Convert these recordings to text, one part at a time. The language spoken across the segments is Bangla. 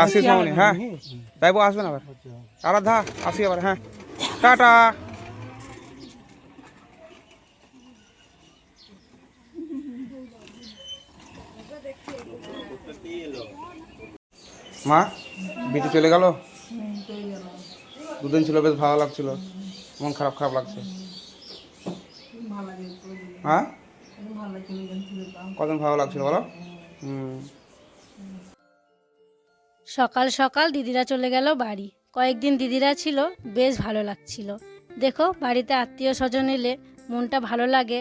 আসি সামনে, হ্যাঁ তাইবো আসবেন আবার। আরাধা আসি আবার, হ্যাঁ টাটা। মা বিটু চলে গেল, দুদিন ছিল বেশ ভালো লাগছিল, মন খারাপ খারাপ লাগছে। হ্যাঁ কদিন ভালো লাগছিল বলো। সকাল সকাল দিদিরা চলে গেল বাড়ি। কয়েকদিন দিদিরা ছিল, বেশ ভালো লাগছিল। দেখো বাড়িতে আত্মীয় স্বজন এলে মনটা ভালো লাগে,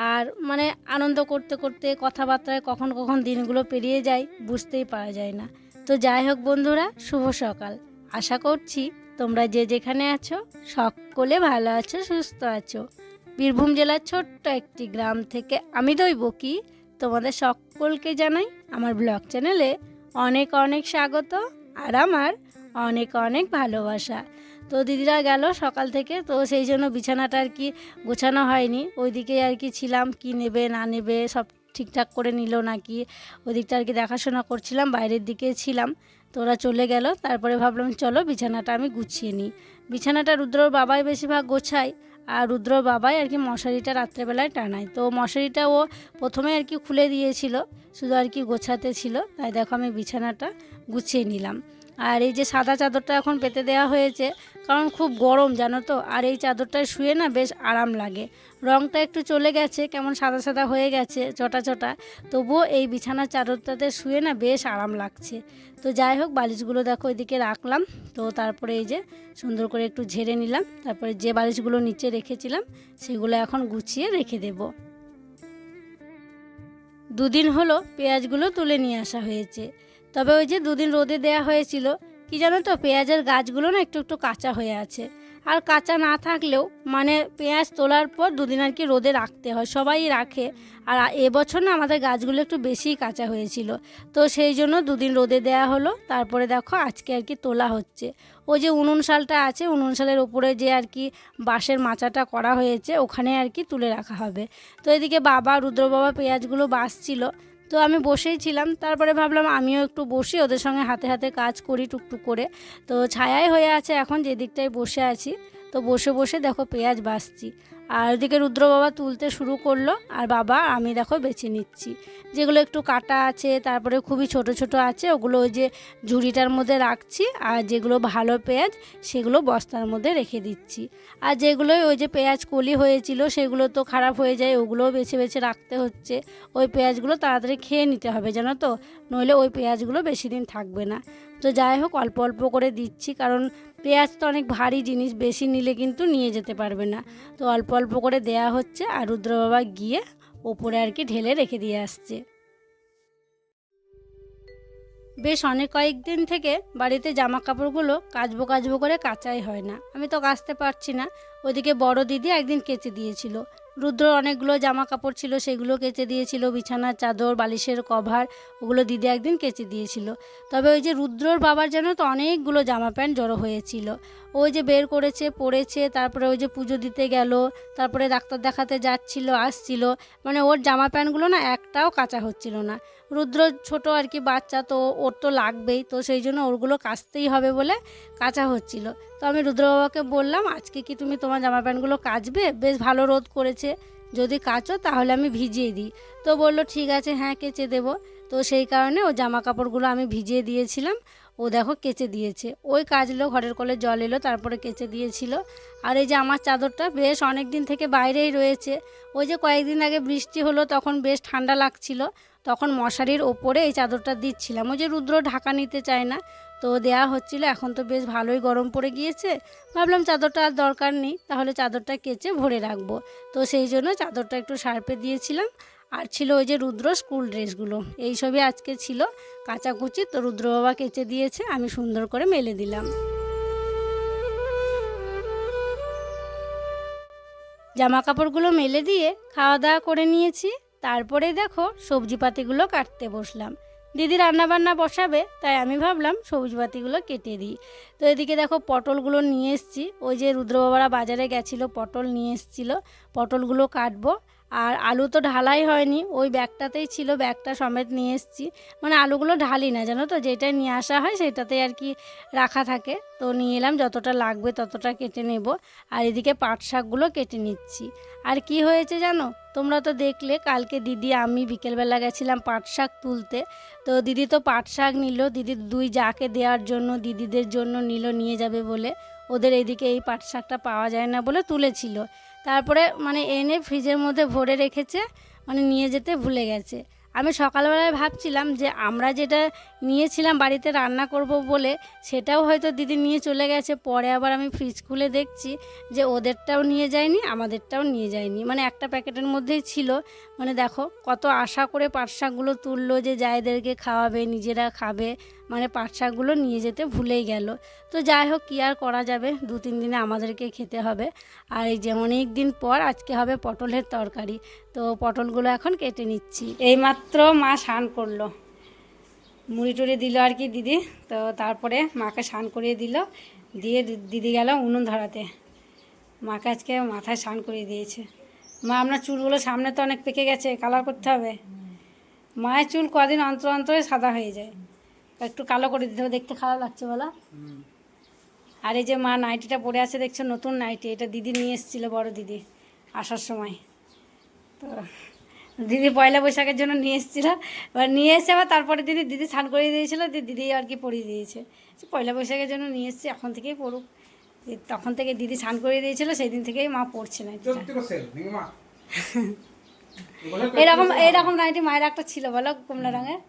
আর মানে আনন্দ করতে করতে কথাবার্তায় কখন কখন দিনগুলো পেরিয়ে যায় বুঝতেই পারা যায় না। তো যাই হোক বন্ধুরা, শুভ সকাল। আশা করছি তোমরা যে যেখানে আছো সকলে ভালো আছো, সুস্থ আছো। বীরভূম জেলার ছোট্ট একটি গ্রাম থেকে আমি দৈবকী তোমাদের সকলকে জানাই আমার ব্লগ চ্যানেলে অনেক অনেক স্বাগত আর আমার অনেক অনেক ভালোবাসা। তো দিদিরা গেল সকাল থেকে, তো সেই জন্য বিছানাটা আর কি গোছানো হয়নি, ওইদিকে আর কি ছিলাম, কি নেবে না নেবে সব ঠিকঠাক করে নিল নাকি ওই দিকটা আর কি দেখাশোনা করছিলাম, বাইরের দিকে ছিলাম। তো ওরা চলে গেল, তারপরে ভাবলাম চলো বিছানাটা আমি গুছিয়ে নিই। বিছানাটা রুদ্রর বাবাই বেশিরভাগ গোছায়, আর রুদ্রর বাবাই আর কি মশারিটা রাত্রেবেলায় টানায়। তো মশারিটা ও প্রথমে আর কি খুলে দিয়েছিল, শুধু আর কি গোছাতে ছিল, তাই দেখো আমি বিছানাটা গুছিয়ে নিলাম। আর এই যে সাদা চাদরটা এখন পেতে দেওয়া হয়েছে, কারণ খুব গরম জানো তো, আর এই চাদরটায় শুয়ে না বেশ আরাম লাগে। রঙটা একটু চলে গেছে, কেমন সাদা সাদা হয়ে গেছে চটা চটা, তবুও এই বিছানার চাদরটাতে শুয়ে না বেশ আরাম লাগছে। তো যাই হোক বালিশগুলো দেখো এদিকে রাখলাম, তো তারপরে এই যে সুন্দর করে একটু ঝেড়ে নিলাম, তারপরে যে বালিশগুলো নিচে রেখেছিলাম সেগুলো এখন গুছিয়ে রেখে দেব। দুদিন হলো পেঁয়াজগুলো তুলে নিয়ে আসা হয়েছে, তবে ওই যে দুদিন রোদে দেয়া হয়েছিল, কি জানো তো পেঁয়াজের গাছগুলো না একটু একটু কাঁচা হয়ে আছে। আর কাঁচা না থাকলেও মানে পেঁয়াজ তোলার পর দুদিন আর কি রোদে রাখতে হয়, সবাই রাখে। আর এবছর না আমাদের গাছগুলো একটু বেশিই কাঁচা হয়েছিল, তো সেই জন্য দুদিন রোদে দেয়া হলো। তারপরে দেখো আজকে আর কি তোলা হচ্ছে। ওই যে উনুন শালটা আছে, উনুন শালের ওপরে যে আর কি বাঁশের মাচাটা করা হয়েছে ওখানে আর কি তুলে রাখা হবে। তো এদিকে বাবা রুদ্র বাবা পেঁয়াজগুলো বাছছিল, তো আমি বসেই ছিলাম, তারপরে ভাবলাম আমিও একটু বসি, ওদের সঙ্গে হাতে হাতে কাজ করি টুকটুক করে। তো ছায়াই হয়ে আছে এখন যে দিকটায় বসে আছি, তো বসে বসে দেখো পেঁয়াজ বাছছি। আর ওদিকে রুদ্র বাবা তুলতে শুরু করলো, আর বাবা আমি দেখো বেছে নিচ্ছি। যেগুলো একটু কাটা আছে, তারপরে খুবই ছোট ছোট আছে, ওগুলো ওই যে ঝুড়িটার মধ্যে রাখছি, আর যেগুলো ভালো পেঁয়াজ সেগুলো বস্তার মধ্যে রেখে দিচ্ছি। আর যেগুলো ওই যে পেঁয়াজ কলি হয়েছিল সেগুলো তো খারাপ হয়ে যায়, ওগুলোও বেছে বেছে রাখতে হচ্ছে। ওই পেঁয়াজগুলো তাড়াতাড়ি খেয়ে নিতে হবে জানো তো, নইলে ওই পেঁয়াজগুলো বেশি দিন থাকবে না। তো যাই হোক অল্প অল্প করে দিচ্ছি, কারণ পেঁয়াজ তো অনেক ভারী জিনিস, বেশি নিলে কিন্তু নিয়ে যেতে পারবে না। তো অল্প অল্প করে দেয়া হচ্ছে, আর রুদ্র বাবা গিয়ে ওপরে আর কি ঢেলে রেখে দিয়ে আসছে। বেশ অনেক কয়েকদিন থেকে বাড়িতে জামা কাপড়গুলো কাচবো কাচবো করে কাচাই হয় না, আমি তো কাচতে পারছি না। ওইদিকে বড় দিদি একদিন কেচে দিয়েছিল, রুদ্র অনেকগুলো জামা কাপড় ছিল সেগুলো কেচে দিয়েছিল, বিছানার চাদর বালিশের কভার ওগুলো দিদি একদিন কেচে দিয়েছিল। তবে ওই যে রুদ্রর বাবার যেন তো অনেকগুলো জামা প্যান্ট জড়ো হয়েছিল, ওই যে বের করেছে পরেছে, তারপরে ওই যে পুজো দিতে গেল, তারপরে ডাক্তার দেখাতে যাচ্ছিল আসছিল, মানে ওর জামা প্যান্টগুলো না একটাও কাচা হচ্ছিল না। রুদ্র ছোট আর কি বাচ্চা, তো ওর তো লাগবেই, তো সেই জন্য ওরগুলো কাচতেই হবে বলে কাচা হচ্ছিল। তো আমি রুদ্র বাবাকে বললাম আজকে কি তুমি তোমার জামা প্যান্টগুলো কাচবে, বেশ ভালো রোদ করেছে, যদি কাচো তাহলে আমি ভিজিয়ে দিই। তো বললো ঠিক আছে হ্যাঁ কেচে দেবো। তো সেই কারণে ও জামা কাপড়গুলো আমি ভিজিয়ে দিয়েছিলাম, ও দেখো কেচে দিয়েছে, ওই কাচলো, ঘরের কলে জল এলো তারপরে কেচে দিয়েছিল। আর এই যে আমার চাদরটা বেশ অনেক দিন থেকে বাইরেই রয়েছে, ওই যে কয়েকদিন আগে বৃষ্টি হলো তখন বেশ ঠান্ডা লাগছিল, তখন মশারির ওপরে এই চাদরটা দিচ্ছিলাম, ওই যে রুদ্র ঢাকা নিতে চায় না, তো দেয়া হচ্ছিল। এখন তো বেশ ভালোই গরম পড়ে গিয়েছে, ভাবলাম চাদরটা আর দরকার নেই, তাহলে চাদরটা কেচে ভরে রাখবো। তো সেই জন্য চাদরটা একটু সার্পে দিয়েছিলাম। আর ছিল ওই যে রুদ্র স্কুল ড্রেসগুলো, এই সবই আজকে ছিল কাচাকুচি, তো রুদ্র বাবা কেচে দিয়েছে, আমি সুন্দর করে মেলে দিলাম। জামা কাপড়গুলো মেলে দিয়ে খাওয়া দাওয়া করে নিয়েছি, তারপরে দেখো সবজি পাতিগুলো কাটতে বসলাম। দিদি রান্নাবান্না বসাবে, তাই আমি ভাবলাম সবুজ বাতিগুলো কেটে দিই। তো এদিকে দেখো পটলগুলো নিয়ে এসেছি, ওই যে রুদ্রবাবারা বাজারে গেছিলো পটল নিয়ে এসেছিলো, পটলগুলো কাটবো। আর আলু তো ঢালাই হয়নি, ওই ব্যাগটাতেই ছিল, ব্যাগটা সমেত নিয়ে এসেছি। মানে আলুগুলো ঢালি না জানো তো, যেটা নিয়ে আসা হয় সেটাতেই আর কি রাখা থাকে। তো নিয়ে এলাম, যতটা লাগবে ততটা কেটে নেব। আর এদিকে পাট শাকগুলো কেটে নিচ্ছি। আর কি হয়েছে জানো, তোমরা তো দেখলে কালকে দিদি আমি বিকেলবেলা গেছিলাম পাট শাক তুলতে। তো দিদি তো পাট শাক নিল, দিদির দুই যাকে দেওয়ার জন্য, দিদিদের জন্য নিল, নিয়ে যাবে বলে। ওদের এইদিকে এই পাট শাকটা পাওয়া যায় না বলে তুলেছিল। তারপরে মানে এনে ফ্রিজের মধ্যে ভরে রেখেছে, মানে নিয়ে যেতে ভুলে গেছে। আমি সকালবেলায় ভাবছিলাম যে আমরা যেটা নিয়েছিলাম বাড়িতে রান্না করব বলে, সেটাও হয়তো দিদি নিয়ে চলে গেছে। পরে আবার আমি ফ্রিজ খুলে দেখছি যে ওদেরটাও নিয়ে যায়নি, আমাদেরটাও নিয়ে যায়নি, মানে একটা প্যাকেটের মধ্যেই ছিল। মানে দেখো কত আশা করে পাট শাকগুলো তুললো যে জায়েদেরকে খাওয়াবে, নিজেরা খাবে, মানে পাট শাকগুলো নিয়ে যেতে ভুলেই গেল। তো যাই হোক, কী আর করা যাবে, 2-3 দিনে আমাদেরকে খেতে হবে। আর এই যে অনেক দিন পর আজকে হবে পটলের তরকারি। তো পটলগুলো এখন কেটে নিচ্ছি। এইমাত্র মা স্নান করলো, মুড়ি টুড়ি দিল আর কি দিদি। তো তারপরে মাকে স্নান করিয়ে দিল, দিয়ে দিদি গেল উনুন ধরাতে। মাকে আজকে মাথায় স্নান করিয়ে দিয়েছে। মা আপনার চুলগুলো সামনে তো অনেক পেকে গেছে, কালার করতে হবে। মায়ের চুল কদিন অন্তর অন্তরে সাদা হয়ে যায়, একটু কালো করে দিতে হবে, দেখতে খারাপ লাগছে বলো। আর এই যে মা নাইটিটা পরে আছে দেখছো, নতুন নাইটি, এটা দিদি নিয়ে এসেছিলো, বড় দিদি আসার সময়। তো দিদি পয়লা বৈশাখের জন্য নিয়ে এসেছিল, এবার নিয়ে এসে আবার তারপরে দিদি স্নান করিয়ে দিয়েছিলো, দিদি আর কি পরিয়ে দিয়েছে। পয়লা বৈশাখের জন্য নিয়ে এসেছি, এখন থেকেই পড়ুক। তখন থেকে দিদি স্নান করিয়ে দিয়েছিল, সেই দিন থেকেই মা পড়ছে না। এইরকম নাইটি মায়ের একটা ছিল বলো, কমলা রঙের,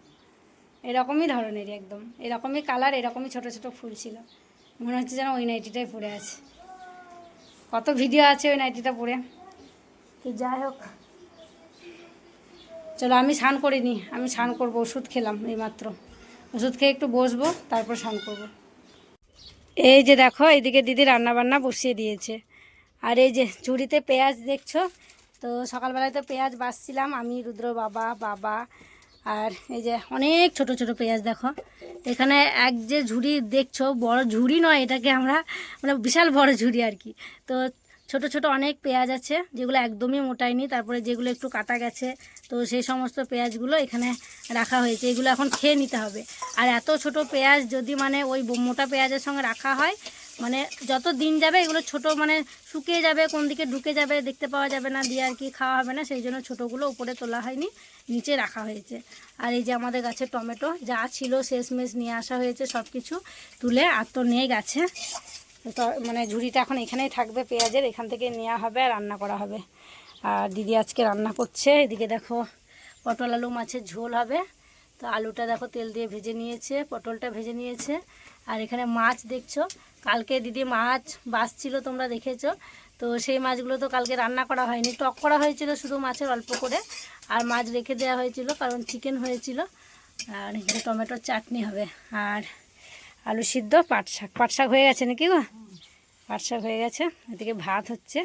এরকমই ধরনেরই, একদম এরকমই কালার, এরকমই ছোট ছোট ফুল ছিল। মনে হচ্ছে যেন ওই নাইটিটাই পরে আছে। কত ভিডিও আছে ওই নাইটিটা পরে। তো যাই হোক, চলো আমি স্নান করিনি, আমি স্নান করবো, ওষুধ খেলাম এইমাত্র, ওষুধ খেয়ে একটু বসবো, তারপর স্নান করবো। এই যে দেখো এইদিকে দিদি রান্নাবান্না বসিয়ে দিয়েছে। আর এই যে ঝুড়িতে পেঁয়াজ দেখছো, তো সকালবেলায় তো পেঁয়াজ বাছছিলাম আমি, রুদ্র বাবা। আর এই যে অনেক ছোট ছোট পেঁয়াজ দেখো এখানে, এক যে ঝুড়ি দেখছো, বড় ঝুড়ি নয় এটাকে আমরা, মানে বিশাল বড় ঝুড়ি আর কি। তো ছোট ছোট অনেক পেঁয়াজ আছে, যেগুলো একদমই মোটায়নি, তারপরে যেগুলো একটু কাটা গেছে, তো সেই সমস্ত পেঁয়াজগুলো এখানে রাখা হয়েছে। এগুলো এখন খেয়ে নিতে হবে। আর এত ছোট পেঁয়াজ যদি মানে ওই মোটা পেঁয়াজের সঙ্গে রাখা হয়, মানে যত দিন যাবে এগুলো ছোট মানে শুকিয়ে যাবে, কোন দিকে ঢুকে যাবে দেখতে পাওয়া যাবে না, দিয়ে আর কি খাওয়া হবে না। সেই জন্য ছোটোগুলো উপরে তোলা হয়নি, নিচে রাখা হয়েছে। আর এই যে আমাদের গাছে টমেটো যা ছিল শেষমেশ নিয়ে আসা হয়েছে, সব কিছু তুলে আর তো নেই গাছে। তো মানে ঝুড়িটা এখন এখানেই থাকবে পেঁয়াজের, এখান থেকে নেওয়া হবে আর রান্না করা হবে। আর দিদি আজকে রান্না করছে। এদিকে দেখো পটল আলু মাছের ঝোল হবে। তো আলুটা দেখো তেল দিয়ে ভেজে নিয়েছে, পটলটা ভেজে নিয়েছে। আর এখানে মাছ দেখছো, কালকে দিদি মাছ বাছছিল, তোমরা দেখেছো। তো সেই মাছগুলো তো কালকে রান্না করা হয়নি, টক করা হয়েছিল শুধু মাছের অল্প করে, আর মাছ রেখে দেওয়া হয়েছিল কারণ চিকেন হয়েছিল। আর এখানে টমেটোর চাটনি হবে, আর আলু সিদ্ধ, পাট শাক হয়ে গেছে নাকি গো? পাট শাক হয়ে গেছে, এদিকে ভাত হচ্ছে।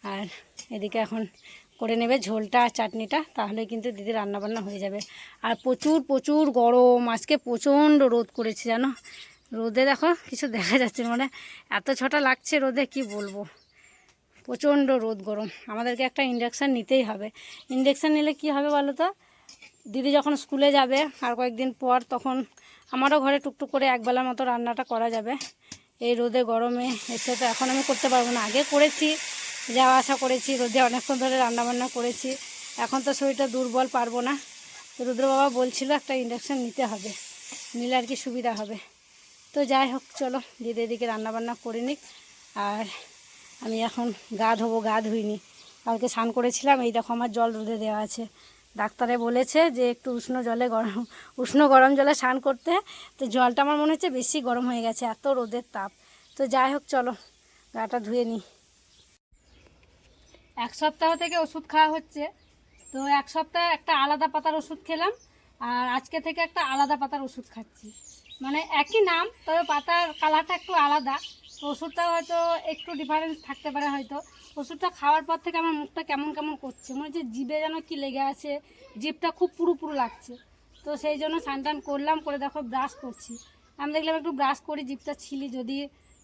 আর এদিকে এখন করে নেবে ঝোলটা আর চাটনিটা, তাহলে কিন্তু দিদি রান্নাবান্না হয়ে যাবে। আর প্রচুর গরম, আজকে প্রচণ্ড রোদ করেছে জানো। রোদে দেখো কিছু দেখা যাচ্ছে, মানে এত ছোটা লাগছে রোদে, কি বলবো, প্রচণ্ড রোদ গরম। আমাদেরকে একটা ইন্ডাকশান নিতেই হবে। ইন্ডাকশান নিলে কি হবে বলো তো, দিদি যখন স্কুলে যাবে আর কয়েকদিন পর, তখন আমারও ঘরে টুকটুক করে একবেলার মতো রান্নাটা করা যাবে। এই রোদে গরমে এসে তো এখন আমি করতে পারবো না। আগে করেছি, যাওয়া আসা করেছি, রোদে অনেকক্ষণ ধরে রান্নাবান্না করেছি, এখন তো শরীরটা দুর্বল, পারবো না। তো রুদ্র বাবা বলছিল একটা ইন্ডাকশান নিতে হবে, নিলে আর কি সুবিধা হবে। তো যাই হোক চলো, দিদি এদিকে রান্নাবান্না করে নিক। আর আমি এখন গা ধোবো, গা ধুইনি, কালকে স্নান করেছিলাম। এই দেখো আমার জল রোদে দেওয়া আছে, ডাক্তারে বলেছে যে একটু উষ্ণ গরম জলে স্নান করতে। তো জলটা আমার মনে হচ্ছে বেশি গরম হয়ে গেছে, এত রোদের তাপ। তো যাই হোক চলো গাটা ধুয়ে নিই। 1 সপ্তাহ থেকে ওষুধ খাওয়া হচ্ছে। তো 1 সপ্তাহে একটা আলাদা পাতার ওষুধ খেলাম, আর আজকে থেকে একটা আলাদা পাতার ওষুধ খাচ্ছি। মানে একই নাম, তবে পাতার কালারটা একটু আলাদা। তো ওষুধটা হয়তো একটু ডিফারেন্স থাকতে পারে হয়তো। ওষুধটা খাওয়ার পর থেকে আমার মুখটা কেমন কেমন করছে, মনে হচ্ছে জিভে যেন কি লেগে আছে, জিভটা খুব পুরু লাগছে। তো সেই জন্য স্নান টান করলাম, করে দেখো ব্রাশ করছি। আমি দেখলাম একটু ব্রাশ করি, জিভটা ছিলি, যদি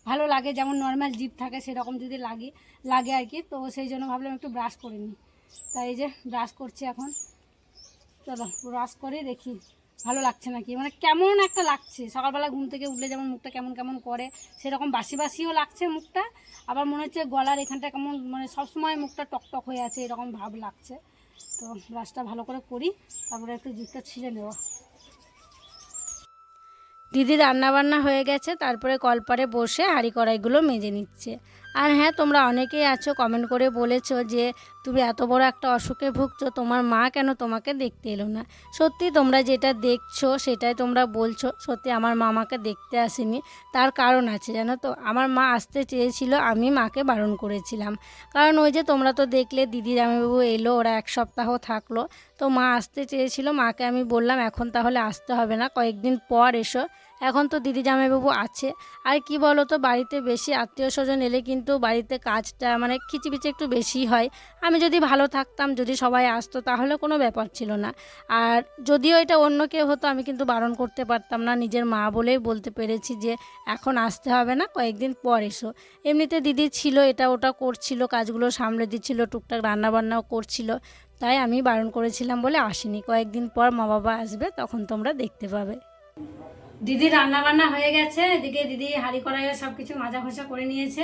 ভালো লাগে, যেমন নর্মাল জিভ থাকে সেরকম যদি লাগে আর কি। তো সেই জন্য ভাবলাম একটু ব্রাশ করে নিই, তাই এই যে ব্রাশ করছি এখন। চলো ব্রাশ করে দেখি ভালো লাগছে নাকি, মানে কেমন একটা লাগছে। সকালবেলা ঘুম থেকে উঠলে যেমন মুখটা কেমন কেমন করে, সেরকম বাসি বাসিও লাগছে মুখটা, আবার মনে হচ্ছে গলার এখানটা কেমন, মানে সবসময় মুখটা টকটক হয়ে আছে এরকম ভাব লাগছে। তো ব্রাশটা ভালো করে করি, তারপরে একটু জিভটা ছিলে নেব। দিদি রান্নাবান্না হয়ে গেছে, তারপরে কলপারে বসে হাঁড়ি কড়াইগুলো মেজে নিচ্ছে। আর হ্যাঁ, তোমরা অনেকেই আছো কমেন্ট করে বলেছো যে তুমি এত বড় একটা অসুখে ভুগছো, তোমার মা কেন তোমাকে দেখতে এলো না। সত্যি তোমরা যেটা দেখছো সেটাই তোমরা বলছো, সত্যি আমার মা আমাকে দেখতে আসেনি। তার কারণ আছে জানো তো, আমার মা আসতে চেয়েছিল, আমি মাকে বারণ করেছিলাম। কারণ ওই যে তোমরা তো দেখলে দিদি জামাইবাবু এলো, ওরা 1 সপ্তাহ থাকলো। তো মা আসতে চেয়েছিল, মাকে আমি বললাম এখন তাহলে আসতে হবে না, কয়েকদিন পর এসো। এখন তো দিদি জামাইবাবু আছে। আর কি বলো তো, বাড়িতে বেশি আত্মীয় স্বজন এলে কিন্তু বাড়িতে কাজটা মানে খিচিবিচি একটু বেশি হয়। আমি যদি ভালো থাকতাম, যদি সবাই আসতো, তাহলে কোনো ব্যাপার ছিল না। আর যদিও এটা অন্য কেউ হতো, আমি কিন্তু বারণ করতে পারতাম না, নিজের মা বলেই বলতে পেরেছি যে এখন আসতে হবে না, কয়েকদিন পর এসো। এমনিতে দিদি ছিল, এটা ওটা করছিল, কাজগুলো সামলে দিচ্ছিল, টুকটাক রান্নাবান্নাও করছিল। তাই আমি বারণ করেছিলাম বলে আসিনি। কয়েকদিন পর মা বাবা আসবে, তখন তোমরা দেখতে পাবে। দিদি রান্না বান্না হয়ে গেছে, এদিকে দিদি হাঁড়ি কড়াইয়ে সব কিছু মাজা ঘষা করে নিয়েছে।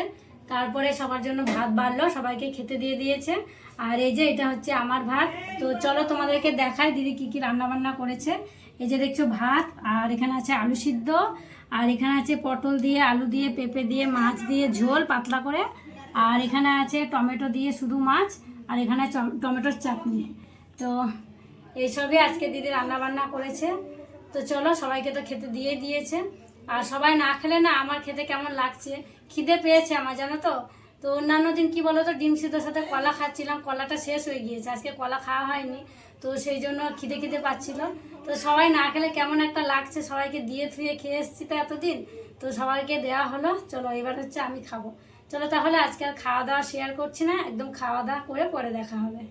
তারপরে সবার জন্য ভাত বাড়লো, সবাইকে খেতে দিয়ে দিয়েছে। আর এই যে এটা হচ্ছে আমার ভাত। তো চলো তোমাদেরকে দেখাই দিদি কি কি রান্না বান্না করেছে। এই যে দেখছো ভাত, আর এখানে আছে আলু সিদ্ধ, আর এখানে আছে পটল দিয়ে, আলু দিয়ে, পেঁপে দিয়ে, মাছ দিয়ে ঝোল পাতলা করে, আর এখানে আছে টমেটো দিয়ে শুধু মাছ, আর এখানে টমেটোর চাটনি। তো এইসবই আজকে দিদি রান্না বান্না করেছে। তো চলো, সবাইকে তো খেতে দিয়ে দিয়েছে। আর সবাই না খেলে না আমার খেতে কেমন লাগছে, খিদে পেয়েছে আমার, জানো তো। তো অন্যান্য দিন কি বলো তো, ডিম সিদ্ধর সাথে কলা খাচ্ছিলাম, কলাটা শেষ হয়ে গিয়েছে, আজকে কলা খাওয়া হয়নি। তো সেই জন্য খিদে খিদে পাচ্ছিল। তো সবাই না খেলে কেমন একটা লাগছে, সবাইকে দিয়ে থুয়ে খেয়ে এসেছি তো এতদিন। তো সবাইকে দেওয়া হলো, চলো এবার হচ্ছে আমি খাবো। চলো তাহলে আজকে আর খাওয়া দাওয়া শেয়ার করছি না, একদম খাওয়া দাওয়া করে পরে দেখা হবে।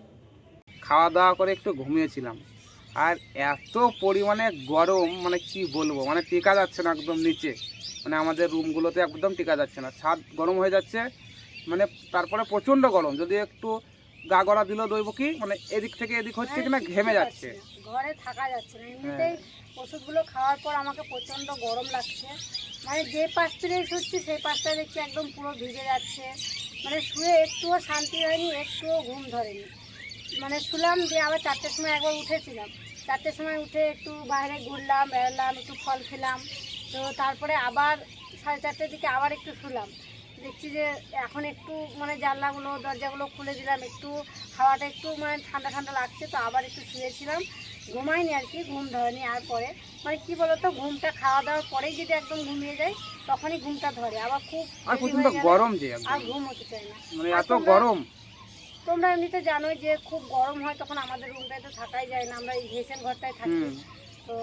খাওয়া দাওয়া করে একটু ঘুমিয়েছিলাম, আর এত পরিমাণে গরম, মানে কি বলবো, মানে টেকা যাচ্ছে না একদম নিচে, মানে আমাদের রুমগুলোতে একদম টেকা যাচ্ছে না, ছাদ গরম হয়ে যাচ্ছে। মানে তারপরে প্রচণ্ড গরম, যদি একটু গা গড়া দিলেও দইব কি, মানে এদিক থেকে এদিক হচ্ছে কিনা ঘেমে যাচ্ছে, ঘরে থাকা যাচ্ছে না। এমনিতেই ওষুধগুলো খাওয়ার পর আমাকে প্রচণ্ড গরম লাগছে, মানে যে পাশটায় শুচ্ছি সেই পাশটা দেখছি একদম পুরো ভিজে যাচ্ছে। মানে শুয়ে একটুও শান্তি হয়নি, একটুও ঘুম ধরেনি। মানে শুলাম, দিয়ে আবার 4টের সময় একবার উঠেছিলাম, 4টের সময় উঠে একটু বাইরে ঘুরলাম, বেড়ালাম, একটু ফল খেলাম। তো তারপরে আবার 4:30টার দিকে আবার একটু শুলাম, দেখছি যে এখন একটু মানে জানলাগুলো দরজাগুলো খুলে দিলাম, একটু হাওয়াটা একটু মানে ঠান্ডা ঠান্ডা লাগছে। তো আবার একটু শুয়েছিলাম, ঘুমাইনি আর কি, ঘুম ধরেনি। আর পরে মানে কি বলতো, ঘুমটা খাওয়া দাওয়ার পরেই যদি একদম ঘুমিয়ে যায়, তখনই ঘুমটা ধরে, আবার খুব আর প্রচণ্ড গরম যে আর ঘুম হতে চায় না, মানে এত গরম। তোমরা এমনিতে জানোই যে খুব গরম হয়, তখন আমাদের রুমটায় তো থাকাই যায় না, আমরা এই ঘেসের ঘরটায় থাকি। তো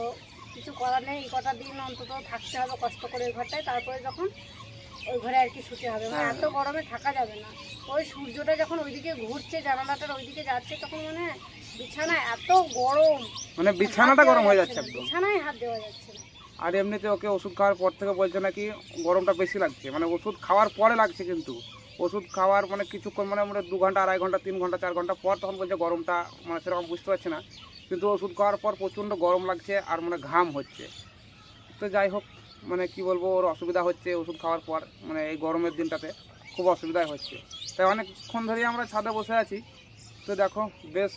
কিছু করার নেই, এই কটা দিন অন্তত থাকতে হবে কষ্ট করে ওই ঘরটায়, তারপরে যখন ওই ঘরে আর কি শুতে হবে। মানে এত গরমে থাকা যাবে না। ওই সূর্যটা যখন ওইদিকে ঘুরছে, জানালাটার ওইদিকে যাচ্ছে, তখন মানে বিছানা এত গরম, মানে বিছানাটা গরম হয়ে যাচ্ছে একদম, বিছানায় হাত দেওয়া যাচ্ছে না। আর এমনিতে ওকে ওষুধ খাওয়ার পর থেকে বলছে নাকি গরমটা বেশি লাগছে, মানে ওষুধ খাওয়ার পরে লাগছে, কিন্তু ওষুধ খাওয়ার মানে কিছুক্ষণ, মানে আমরা 2 ঘন্টা, 2.5 ঘন্টা, 3 ঘন্টা, 4 ঘন্টা পর তখন বলছে গরমটা, মানে সেরকম বুঝতে পারছে না। কিন্তু ওষুধ খাওয়ার পর প্রচণ্ড গরম লাগছে, আর মানে ঘাম হচ্ছে। তো যাই হোক, মানে কি বলবো, ওর অসুবিধা হচ্ছে ওষুধ খাওয়ার পর, মানে এই গরমের দিনটাতে খুব অসুবিধাই হচ্ছে। তাই অনেকক্ষণ ধরেই আমরা ছাদে বসে আছি। তো দেখো বেশ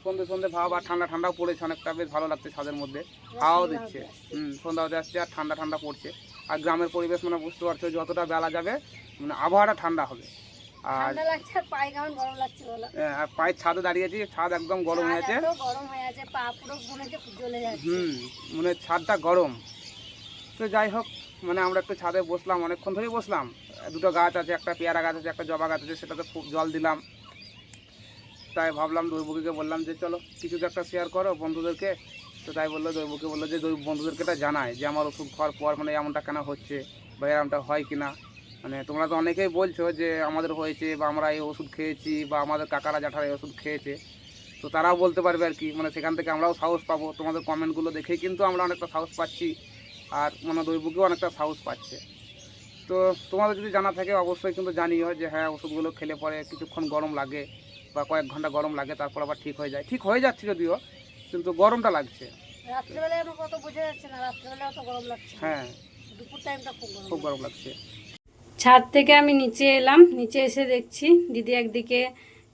সন্ধে সন্ধে ভাব, আর ঠান্ডা ঠান্ডাও পড়েছে অনেকটা, বেশ ভালো লাগছে ছাদের মধ্যে, হাওয়াও দিচ্ছে। সন্ধ্যা হতে আসছে আর ঠান্ডা ঠান্ডা পড়ছে। আর গ্রামের পরিবেশ মানে বুঝতে পারছো, যতটা বেলা যাবে মানে আবহাওয়াটা ঠান্ডা হবে। আর পায়ে কেমন গরম লাগছে বলো। আর পায়ের ছাদে দাঁড়িয়েছি, ছাদ একদম গরম হয়ে আছে, গরম হয়ে আছে, পা পুরো জ্বলে যাচ্ছে। মানে ছাদটা গরম। তো যাই হোক, মানে আমরা একটু ছাদে বসলাম, অনেকক্ষণ ধরেই বসলাম। 2টো গাছ আছে, একটা পেয়ারা গাছ আছে, একটা জবা গাছ আছে, সেটাতে খুব জল দিলাম। তাই ভাবলাম দৈবকীকে বললাম যে চলো কিছু তো একটা শেয়ার করো বন্ধুদেরকে। তো তাই বললো, দৈবকী বললো যে বন্ধুদেরকে এটা জানায় যে আমার ওষুধ খাওয়ার পর মানে এমনটা কেন হচ্ছে, বা এরমটা হয় কি না। মানে তোমরা তো অনেকেই বলছো যে আমাদের হয়েছে, বা আমরা এই ওষুধ খেয়েছি, বা আমাদের কাকারা জ্যাঠারা এই ওষুধ খেয়েছে। তো তারাও বলতে পারবে আর কি, মানে সেখান থেকে আমরাও সাহস পাবো। তোমাদের কমেন্টগুলো দেখেই কিন্তু আমরা অনেকটা সাহস পাচ্ছি, আর মানে দৈবকেও অনেকটা সাহস পাচ্ছে। তো তোমাদের যদি জানা থাকে অবশ্যই কিন্তু জানিও যে হ্যাঁ ওষুধগুলো খেলে পরে কিছুক্ষণ গরম লাগে বা কয়েক ঘন্টা গরম লাগে, তারপর আবার ঠিক হয়ে যায়। ঠিক হয়ে যাচ্ছে যদিও, কিন্তু গরমটা লাগছে। রাত্রেবেলায় আমার কত বোঝা যাচ্ছে না, রাত্রেবেলায় অত গরম লাগছে না। হ্যাঁ, দুপুর টাইমটা খুব গরম লাগছে। ছাদ থেকে আমি নিচে এলাম, নিচে এসে দেখছি দিদি একদিকে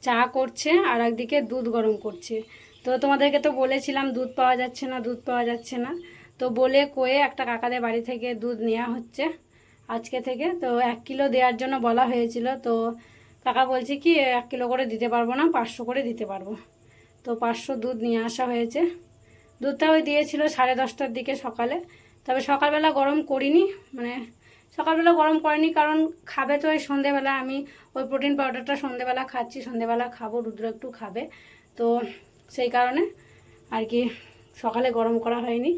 চা করছে আর একদিকে দুধ গরম করছে। তো তোমাদেরকে তো বলেছিলাম দুধ পাওয়া যাচ্ছে না, দুধ পাওয়া যাচ্ছে না। তো বলে কয়ে একটা কাকাদের বাড়ি থেকে দুধ নেওয়া হচ্ছে আজকে থেকে। তো 1 কিলো দেওয়ার জন্য বলা হয়েছিল, তো কাকা বলছে কি 1 কিলো করে দিতে পারবো না, 500 করে দিতে পারবো। তো 500 দুধ নিয়ে আসা হয়েছে। দুধটা ওই দিয়েছিল 10:30টার দিকে সকালে। তবে সকালবেলা গরম করিনি, মানে সকালবেলা গরম করিনি কারণ খাবে তো ওই সন্ধেবেলা। আমি ওই প্রোটিন পাউডারটা সন্ধেবেলা খাচ্ছি, সন্ধেবেলা খাবো, রুদ্র একটু খাবে, তো সেই কারণে আর কি সকালে গরম করা হয়নি।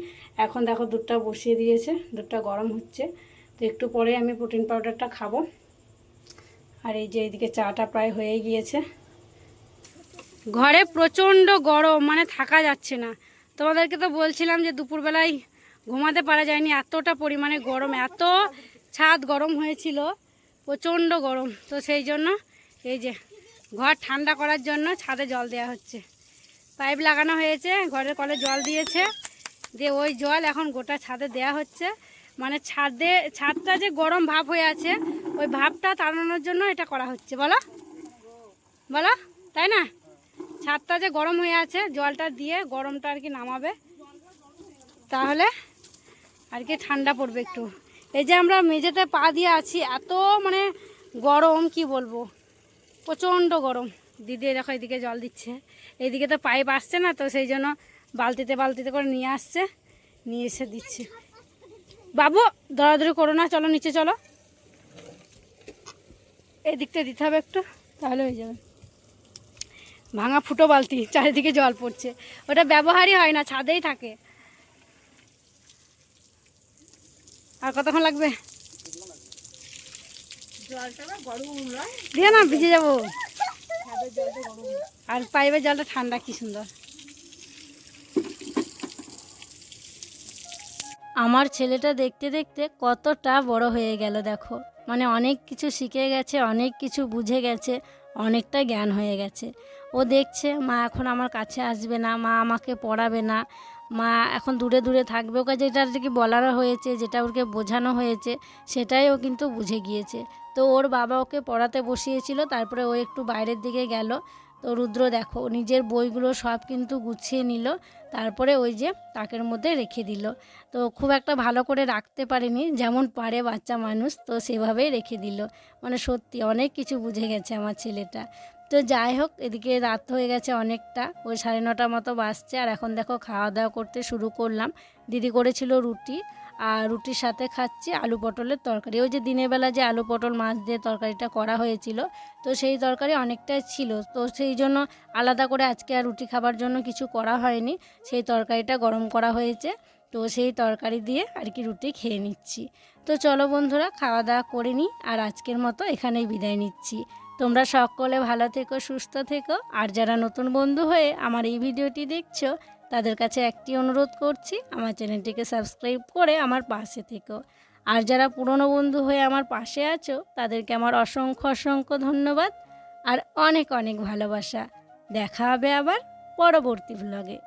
এখন দেখো দুধটা বসিয়ে দিয়েছে, দুধটা গরম হচ্ছে। তো একটু পরে আমি প্রোটিন পাউডারটা খাবো। আর এই যে এইদিকে চাটা প্রায় হয়ে গিয়েছে। ঘরে প্রচণ্ড গরম, মানে থাকা যাচ্ছে না। তোমাদেরকে তো বলছিলাম যে দুপুরবেলায় ঘুমাতে পারা যায়নি, এতটা পরিমাণে গরম, এত ছাদ গরম হয়েছিল, প্রচণ্ড গরম। তো সেই জন্য এই যে ঘর ঠান্ডা করার জন্য ছাদে জল দেওয়া হচ্ছে। পাইপ লাগানো হয়েছে, ঘরের কলে জল দিয়েছে, দিয়ে ওই জল এখন গোটা ছাদে দেয়া হচ্ছে। মানে ছাদটা যে গরম ভাব হয়ে আছে, ওই ভাবটা তাড়ানোর জন্য এটা করা হচ্ছে। বলো বলো, তাই না? ছাদটা যে গরম হয়ে আছে, জলটা দিয়ে গরমটা আর কি নামাবে, তাহলে আর কি ঠান্ডা পড়বে একটু। এই যে আমরা মেঝেতে পা দিয়ে আছি, এত মানে গরম কি বলবো, প্রচণ্ড গরম। দিদি দেখো এদিকে জল দিচ্ছে, এইদিকে তো পাইপ আসছে না, তো সেই জন্য বালতিতে বালতিতে করে নিয়ে আসছে, নিয়ে এসে দিচ্ছে। বাবু দৌড়াদৌড়ি করো না, চলো নিচে চলো, এই দিকটা দিতে হবে একটু, তাহলে হয়ে যাবে। ভাঙা ফুটো বালতি, চারিদিকে জল পড়ছে, ওটা ব্যবহারই হয় না, ছাদেই থাকে। আর কতক্ষণ লাগবে? দিয়ে না, ভিজে যাবো। আর পাইপের জলটা ঠান্ডা, কি সুন্দর। আমার ছেলেটা দেখতে দেখতে কতটা বড় হয়ে গেল দেখো, মানে অনেক কিছু শিখে গেছে, অনেক কিছু বুঝে গেছে, অনেকটা জ্ঞান হয়ে গেছে। ও দেখছে মা এখন আমার কাছে আসবে না, মা আমাকে পড়াবে না, মা এখন দূরে দূরে থাকবে। ওকে যেটা আর কি বলার হয়েছে, যেটা ওকে বোঝানো হয়েছে, সেটাই ও কিন্তু বুঝে গিয়েছে। তো ওর বাবা ওকে পড়াতে বসিয়েছিল, তারপরে ও একটু বাইরের দিকে গেল। তো রুদ্র দেখো নিজের বইগুলো সব কিন্তু গুছিয়ে নিল, তারপরে ওই যে তাকের মধ্যে রেখে দিল। তো খুব একটা ভালো করে রাখতে পারেনি, যেমন পারে বাচ্চা মানুষ, তো সেভাবেই রেখে দিল। মানে সত্যি অনেক কিছু বুঝে গেছে আমার ছেলেটা। তো যাই হোক, এদিকে রাত হয়ে গেছে অনেকটা, ওই 9:30 মতো বাজছে। আর এখন দেখো খাওয়া দাওয়া করতে শুরু করলাম। দিদি করেছিল রুটি, আর রুটির সাথে খাচ্ছি আলু পটলের তরকারি। ওই যে দিনের বেলা যে আলু পটল মাছ দিয়ে তরকারিটা করা হয়েছিল, তো সেই তরকারি অনেকটাই ছিল, তো সেই জন্য আলাদা করে আজকে আর রুটি খাবার জন্য কিছু করা হয়নি, সেই তরকারিটা গরম করা হয়েছে। তো সেই তরকারি দিয়ে আর কি রুটি খেয়ে নিচ্ছি। তো চলো বন্ধুরা, খাওয়া দাওয়া করে নিই, আর আজকের মতো এখানেই বিদায় নিচ্ছি। তোমরা সকলে ভালো থেকো, সুস্থ থেকো। আর যারা নতুন বন্ধু হয়ে আমার এই ভিডিওটি দেখছো, তাদের কাছে একটি অনুরোধ করছি, আমার চ্যানেলটিকে সাবস্ক্রাইব করে আমার পাশে থেকো। আর যারা পুরনো বন্ধু হয়ে আমার পাশে আছো, তাদেরকে আমার অসংখ্য অসংখ্য ধন্যবাদ আর অনেক অনেক ভালোবাসা। দেখা হবে আবার পরবর্তী ভ্লগে।